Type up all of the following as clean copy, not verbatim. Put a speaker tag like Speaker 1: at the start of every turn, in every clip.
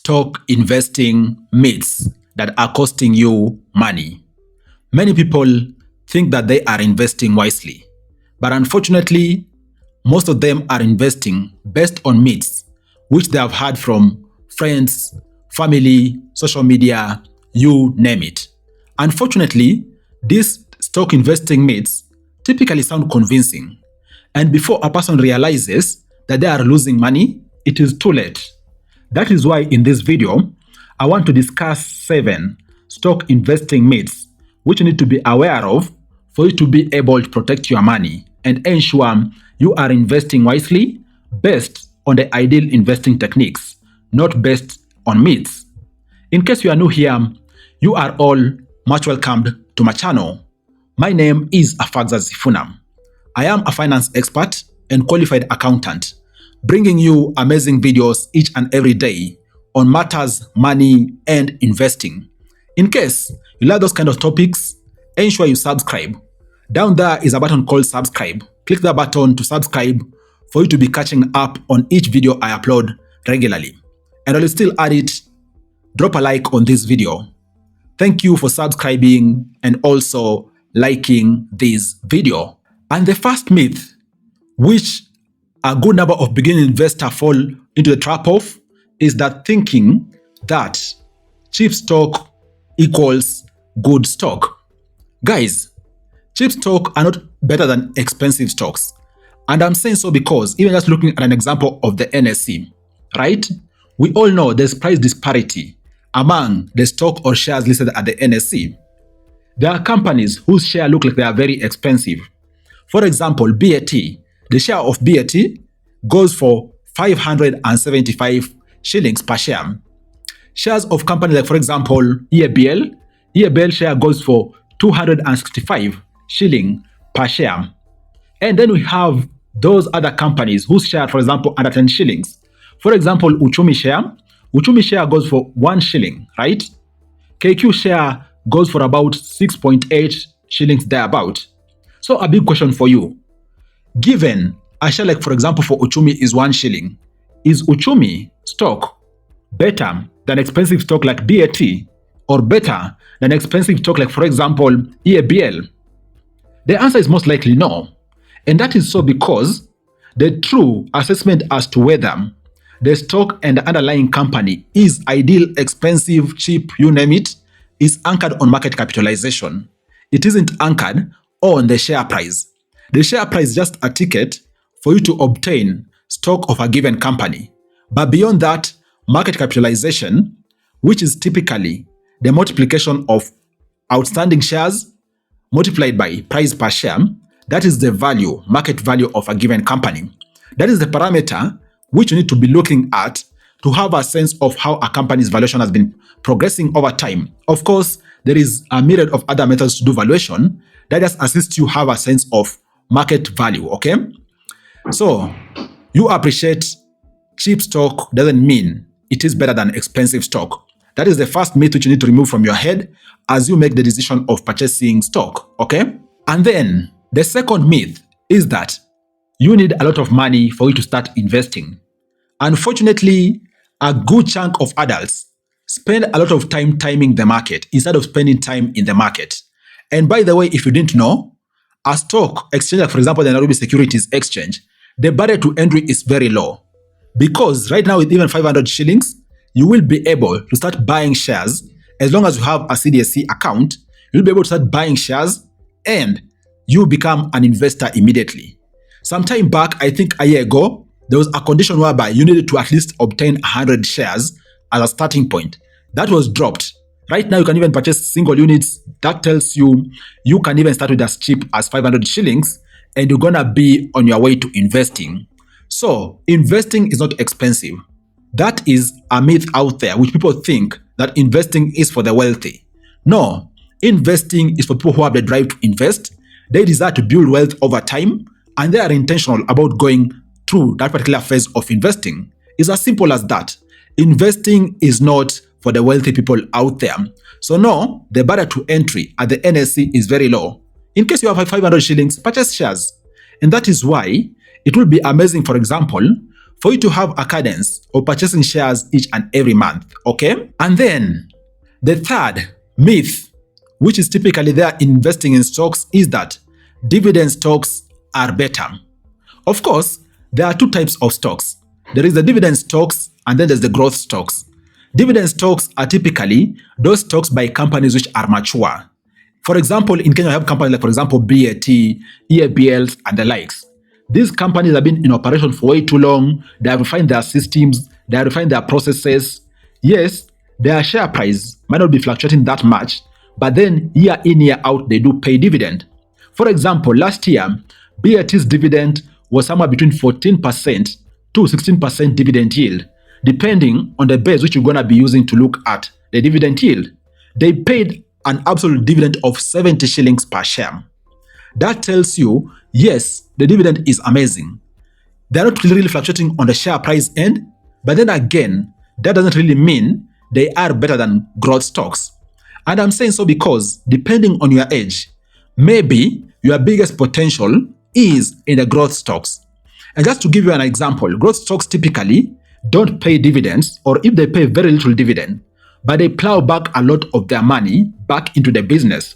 Speaker 1: stock investing myths that are costing you money. Many people think that they are investing wisely, but unfortunately, most of them are investing based on myths which they have heard from friends, family, social media, you name it. Unfortunately, these stock investing myths typically sound convincing, and before a person realizes that they are losing money, it is too late. That is why in this video, I want to discuss 7 stock investing myths which you need to be aware of for you to be able to protect your money and ensure you are investing wisely based on the ideal investing techniques, not based on myths. In case you are new here, you are all much welcomed to my channel. My name is Afagza Zifuna. I am a finance expert and qualified accountant, bringing you amazing videos each and every day on matters, money, and investing. In case you like those kind of topics, ensure you subscribe. Down there is a button called subscribe. Click that button to subscribe for you to be catching up on each video I upload regularly. And while still at it, drop a like on this video. Thank you for subscribing and also liking this video. And the first myth, which a good number of beginning investors fall into the trap of, is that thinking that cheap stock equals good stock. Guys, cheap stock are not better than expensive stocks. And I'm saying so because even just looking at an example of the NSE, right? We all know there's price disparity among the stock or shares listed at the NSE. There are companies whose share look like they are very expensive. For example, BAT, the share of BAT goes for 575 shillings per share. Shares of companies like, for example, EABL share goes for 265 shilling per share. And then we have those other companies whose share, for example, under 10 shillings. For example, Uchumi share goes for 1 shilling, right? KQ share goes for about 6.8 shillings thereabout. So a big question for you. Given a share like, for example, for Uchumi is 1 shilling, is Uchumi stock better than expensive stock like BAT, or better than expensive stock like, for example, EABL? The answer is most likely no. And that is so because the true assessment as to whether the stock and the underlying company is ideal, expensive, cheap, you name it, is anchored on market capitalization. It isn't anchored on the share price. The share price is just a ticket for you to obtain stock of a given company. But beyond that, market capitalization, which is typically the multiplication of outstanding shares multiplied by price per share, that is the value, market value of a given company. That is the parameter which you need to be looking at to have a sense of how a company's valuation has been progressing over time. Of course, there is a myriad of other methods to do valuation that just assist you have a sense of market value, okay? So, you appreciate cheap stock doesn't mean it is better than expensive stock. That is the first myth which you need to remove from your head as you make the decision of purchasing stock, okay? And then, the second myth is that you need a lot of money for you to start investing. Unfortunately, a good chunk of adults spend a lot of time timing the market instead of spending time in the market. And by the way, if you didn't know, a stock exchange, like for example, the Nairobi Securities Exchange, the barrier to entry is very low. Because right now with even 500 shillings, you will be able to start buying shares. As long as you have a CDSC account, you'll be able to start buying shares and you become an investor immediately. Some time back, I think a year ago, there was a condition whereby you needed to at least obtain 100 shares as a starting point. That was dropped. Right now, you can even purchase single units. That tells you you can even start with as cheap as 500 shillings and you're gonna be on your way to investing. So, investing is not expensive. That is a myth out there which people think that investing is for the wealthy. No, investing is for people who have the drive to invest. They desire to build wealth over time and they are intentional about going through that particular phase of investing. It's as simple as that. Investing is not for the wealthy people out there. So no, the barrier to entry at the NSE is very low. In case you have 500 shillings, purchase shares. And that is why it will be amazing, for example, for you to have a cadence of purchasing shares each and every month, okay? And then the third myth, which is typically there investing in stocks, is that dividend stocks are better. Of course, there are two types of stocks. There is the dividend stocks and then there's the growth stocks. Dividend stocks are typically those stocks by companies which are mature. For example, in Kenya, we have companies like, for example, BAT, EABLs, and the likes. These companies have been in operation for way too long. They have refined their systems. They have refined their processes. Yes, their share price might not be fluctuating that much, but then year in, year out, they do pay dividend. For example, last year, BAT's dividend was somewhere between 14% to 16% dividend yield, depending on the base which you're going to be using to look at the dividend yield. They paid an absolute dividend of 70 shillings per share. That tells you, yes, the dividend is amazing. They're not really fluctuating on the share price end, but then again, that doesn't really mean they are better than growth stocks. And I'm saying so because depending on your age, maybe your biggest potential is in the growth stocks. And just to give you an example, growth stocks typically don't pay dividends, or if they pay very little dividend, but they plow back a lot of their money back into the business.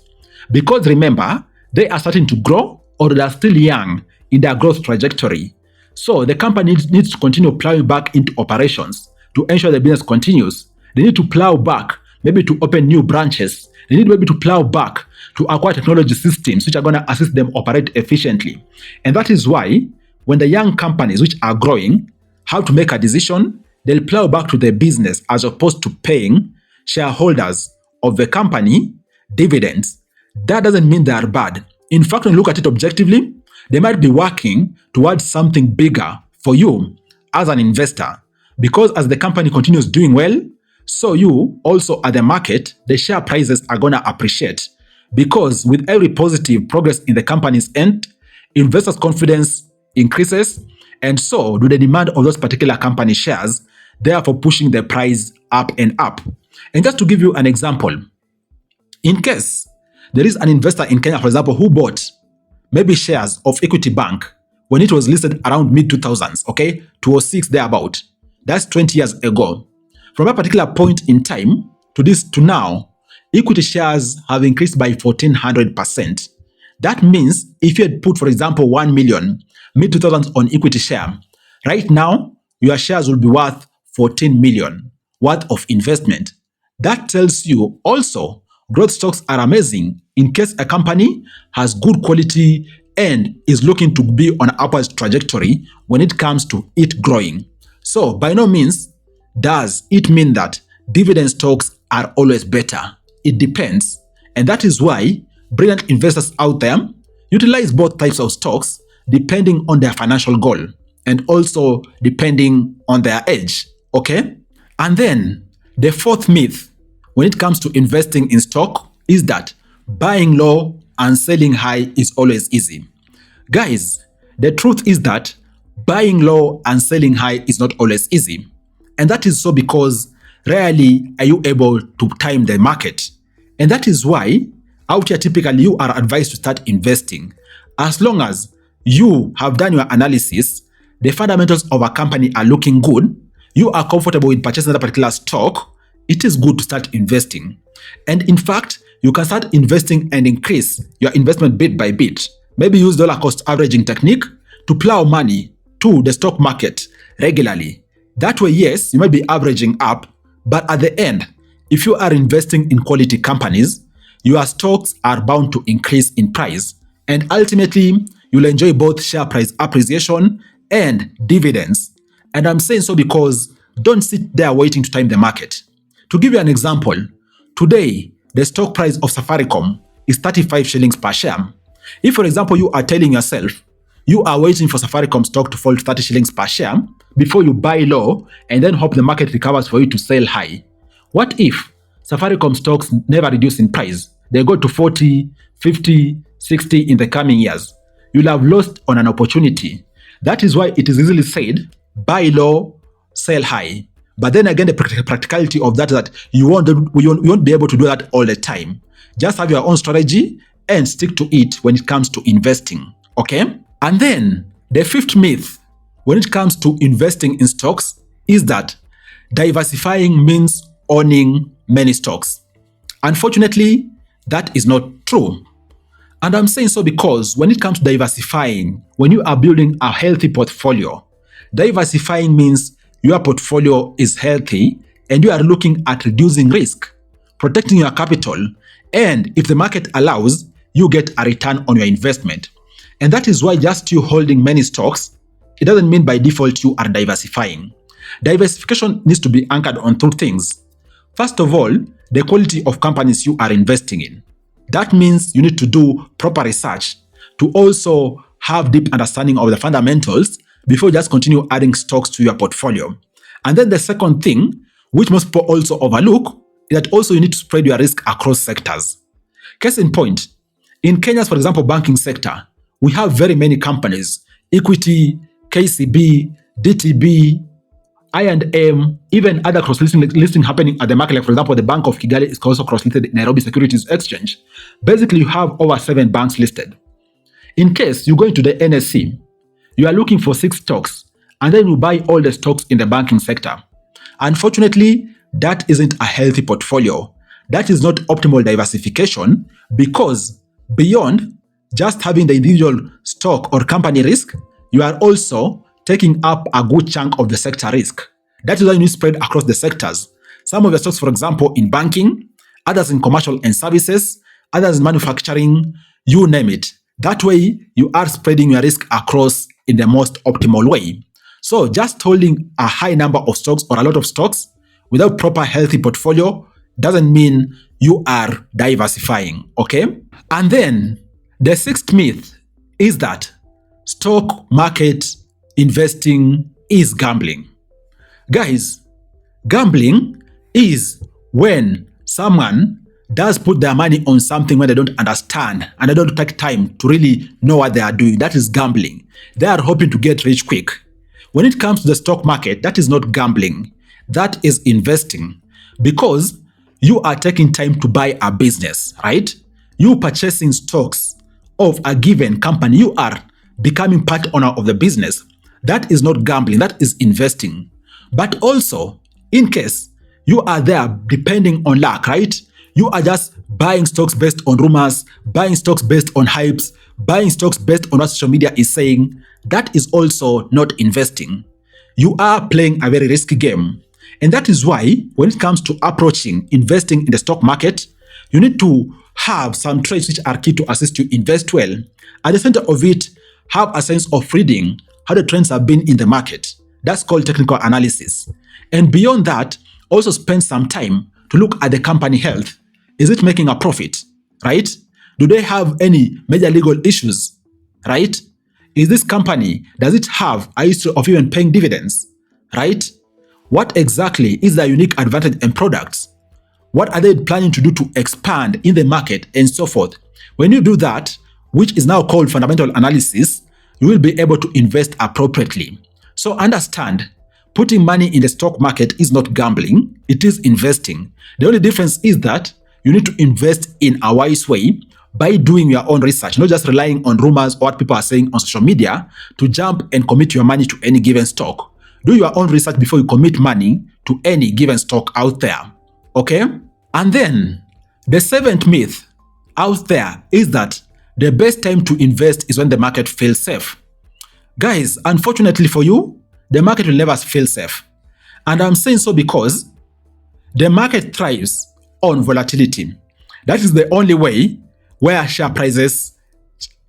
Speaker 1: Because remember, they are starting to grow or they are still young in their growth trajectory. So the company needs to continue plowing back into operations to ensure the business continues. They need to plow back, maybe to open new branches. They need maybe to plow back to acquire technology systems which are going to assist them operate efficiently. And that is why when the young companies which are growing have to make a decision, they'll plow back to their business as opposed to paying shareholders of the company dividends. That doesn't mean they are bad. In fact, when you look at it objectively, they might be working towards something bigger for you as an investor. Because as the company continues doing well, so you also at the market, the share prices are going to appreciate. Because with every positive progress in the company's end, investors' confidence increases, and so do the demand of those particular company shares, therefore pushing the price up and up. And just to give you an example, in case there is an investor in Kenya, for example, who bought maybe shares of Equity Bank when it was listed around mid-2000s, okay, 2006 thereabout. That's 20 years ago. From a particular point in time to now, equity shares have increased by 1,400%. That means if you had put, for example, 1 million mid-2000s on equity share, right now, your shares will be worth 14 million worth of investment. That tells you also growth stocks are amazing in case a company has good quality and is looking to be on an upward trajectory when it comes to it growing. So by no means does it mean that dividend stocks are always better. It depends. And that is why brilliant investors out there utilize both types of stocks depending on their financial goal and also depending on their age. Okay? And then the fourth myth when it comes to investing in stock is that buying low and selling high is always easy. Guys, the truth is that buying low and selling high is not always easy. And that is so because rarely are you able to time the market. And that is why out here typically you are advised to start investing. As long as you have done your analysis, the fundamentals of a company are looking good, you are comfortable with purchasing that particular stock, it is good to start investing. And in fact, you can start investing and increase your investment bit by bit. Maybe use dollar cost averaging technique to plow money to the stock market regularly. That way, yes, you might be averaging up, but at the end, if you are investing in quality companies, your stocks are bound to increase in price. And ultimately, you'll enjoy both share price appreciation and dividends. And I'm saying so because don't sit there waiting to time the market. To give you an example, today, the stock price of Safaricom is 35 shillings per share. If, for example, you are telling yourself, you are waiting for Safaricom stock to fall to 30 shillings per share before you buy low and then hope the market recovers for you to sell high. What if Safaricom stocks never reduce in price? They go to 40, 50, 60 in the coming years. You'll have lost on an opportunity. That is why it is easily said, buy low, sell high. But then again, the practicality of that is that you won't be able to do that all the time. Just have your own strategy and stick to it when it comes to investing. Okay? And then the fifth myth when it comes to investing in stocks is that diversifying means owning many stocks. Unfortunately, that is not true. And I'm saying so because when it comes to diversifying, when you are building a healthy portfolio, diversifying means your portfolio is healthy and you are looking at reducing risk, protecting your capital, and if the market allows, you get a return on your investment. And that is why just you holding many stocks, it doesn't mean by default you are diversifying. Diversification needs to be anchored on two things. First of all, the quality of companies you are investing in. That means you need to do proper research to also have deep understanding of the fundamentals before you just continue adding stocks to your portfolio. And then the second thing, which most people also overlook, is that also you need to spread your risk across sectors. Case in point, in Kenya's, for example, banking sector, we have very many companies, Equity, KCB, DTB, I&M, even other cross-listing happening at the market, like for example, the Bank of Kigali is also cross-listed Nairobi Securities Exchange. Basically, you have over 7 banks listed. In case you go into the NSE, you are looking for 6 stocks, and then you buy all the stocks in the banking sector. Unfortunately, that isn't a healthy portfolio. That is not optimal diversification because beyond just having the individual stock or company risk, you are also taking up a good chunk of the sector risk. That is why you need spread across the sectors. Some of the stocks, for example, in banking, others in commercial and services, others in manufacturing, you name it. That way, you are spreading your risk across in the most optimal way. So just holding a high number of stocks or a lot of stocks without proper healthy portfolio doesn't mean you are diversifying, okay? And then the 6th myth is that stock market investing is gambling. Guys, gambling is when someone does put their money on something when they don't understand and they don't take time to really know what they are doing. That is gambling. They are hoping to get rich quick. When it comes to the stock market, that is not gambling. That is investing because you are taking time to buy a business, right? You purchasing stocks of a given company. You are becoming part owner of the business. That is not gambling, that is investing. But also, in case you are there depending on luck, right? You are just buying stocks based on rumors, buying stocks based on hypes, buying stocks based on what social media is saying. That is also not investing. You are playing a very risky game. And that is why when it comes to approaching investing in the stock market, you need to have some traits which are key to assist you invest well. At the center of it, have a sense of reading how the trends have been in the market. That's called technical analysis. And beyond that, also spend some time to look at the company health. Is it making a profit, right? Do they have any major legal issues, right? Is this company, does it have a history of even paying dividends, right? What exactly is their unique advantage and products? What are they planning to do to expand in the market and so forth? When you do that, which is now called fundamental analysis, you will be able to invest appropriately. So understand, putting money in the stock market is not gambling, it is investing. The only difference is that you need to invest in a wise way by doing your own research, not just relying on rumors or what people are saying on social media to jump and commit your money to any given stock. Do your own research before you commit money to any given stock out there, okay? And then the 7th myth out there is that the best time to invest is when the market feels safe. Guys, unfortunately for you, the market will never feel safe. And I'm saying so because the market thrives on volatility. That is the only way where share prices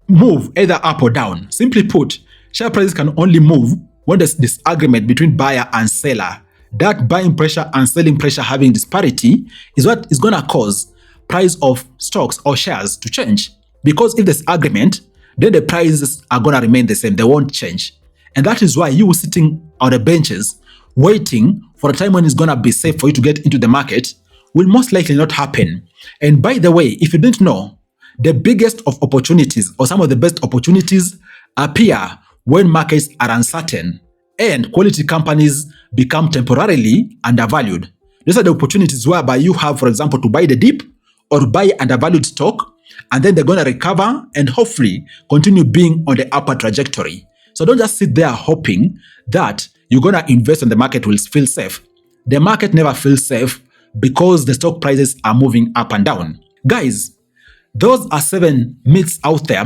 Speaker 1: move either up or down. Simply put, share prices can only move when there's disagreement between buyer and seller. That buying pressure and selling pressure having disparity is what is going to cause price of stocks or shares to change. Because if there's agreement, then the prices are going to remain the same. They won't change. And that is why you sitting on the benches waiting for a time when it's going to be safe for you to get into the market will most likely not happen. And by the way, if you didn't know, the biggest of opportunities or some of the best opportunities appear when markets are uncertain and quality companies become temporarily undervalued. These are the opportunities whereby you have, for example, to buy the dip or buy undervalued stock, and then they're going to recover and hopefully continue being on the upper trajectory. So don't just sit there hoping that you're going to invest and the market will feel safe. The market never feels safe because the stock prices are moving up and down. Guys, those are 7 myths out there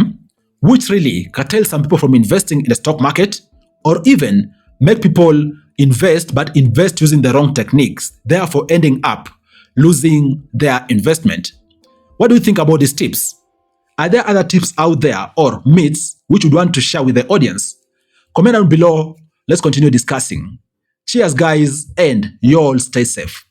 Speaker 1: which really curtail some people from investing in the stock market, or even make people invest but invest using the wrong techniques, therefore ending up losing their investment. What do you think about these tips? Are there other tips out there or myths which you'd want to share with the audience? Comment down below. Let's continue discussing. Cheers, guys, and you all stay safe.